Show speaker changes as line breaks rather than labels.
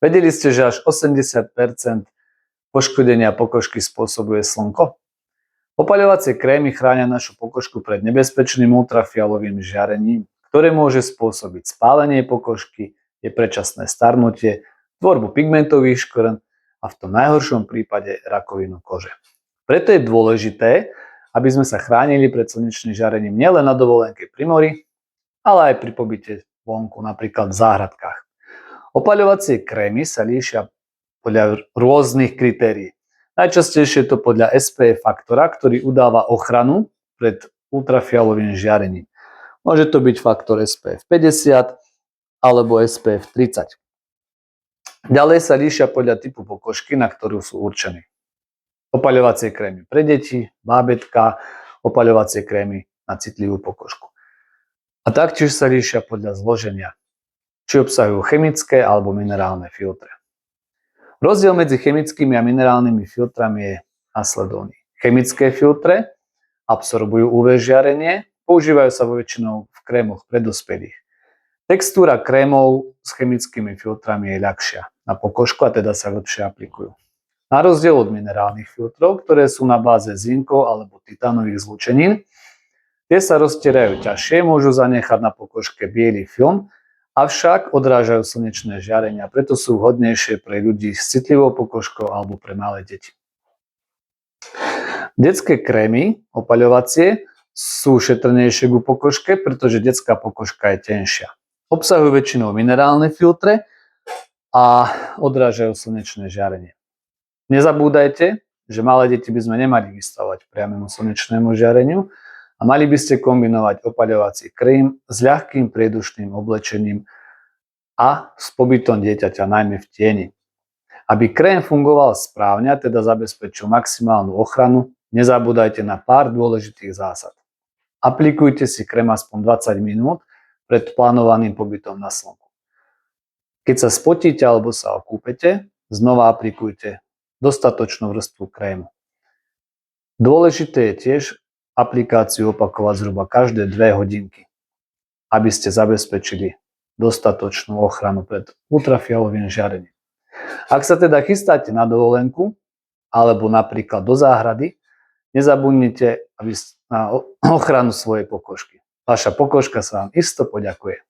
Vedeli ste, že až 80% poškodenia pokožky spôsobuje slnko? Opaľovacie krémy chránia našu pokožku pred nebezpečným ultrafialovým žiarením, ktoré môže spôsobiť spálenie pokožky, je predčasné starnutie, tvorbu pigmentových škvrn a v tom najhoršom prípade rakovinu kože. Preto je dôležité, aby sme sa chránili pred slnečným žiarením nielen na dovolenke pri mori, ale aj pri pobyte vonku, napríklad v záhradkách. Opaľovacie krémy sa líšia podľa rôznych kritérií. Najčastejšie je to podľa SPF faktora, ktorý udáva ochranu pred ultrafialovým žiarením. Môže to byť faktor SPF 50 alebo SPF 30. Ďalej sa líšia podľa typu pokožky, na ktorú sú určené. Opaľovacie krémy pre deti, bábätká, opaľovacie krémy na citlivú pokožku. A taktiež sa líšia podľa zloženia, či obsahujú chemické alebo minerálne filtre. Rozdiel medzi chemickými a minerálnymi filtrami je nasledovný. Chemické filtre absorbujú UV žiarenie, používajú sa väčšinou v krémoch pre dospelých. Textúra krémov s chemickými filtrami je ľahšia na pokožku a teda sa lepšie aplikujú. Na rozdiel od minerálnych filtrov, ktoré sú na báze zinkov alebo titánových zlúčenín, tie sa roztierajú ťažšie, môžu zanechať na pokožke biely film, avšak odrážajú slnečné žiarenie a preto sú vhodnejšie pre ľudí s citlivou pokožkou alebo pre malé deti. Detské krémy opaľovacie sú šetrnejšie ku pokožke, pretože detská pokožka je tenšia. Obsahujú väčšinou minerálne filtre a odrážajú slnečné žiarenie. Nezabúdajte, že malé deti by sme nemali vystavovať priamému slnečnému žiareniu a mali by ste kombinovať opaľovací krém s ľahkým priedušným oblečením a s pobytom dieťaťa najmä v tieni. Aby krém fungoval správne, teda zabezpečil maximálnu ochranu, nezabúdajte na pár dôležitých zásad. Aplikujte si krém aspoň 20 minút pred plánovaným pobytom na slnku. Keď sa spotíte alebo sa okúpete, znova aplikujte dostatočnú vrstvu krému. Dôležité je tiež aplikáciu opakovať zhruba každé 2 hodinky, aby ste zabezpečili dostatočnú ochranu pred ultrafialovým žiarením. Ak sa teda chystáte na dovolenku alebo napríklad do záhrady, nezabudnite na ochranu svojej pokožky. Vaša pokožka sa vám isto poďakuje.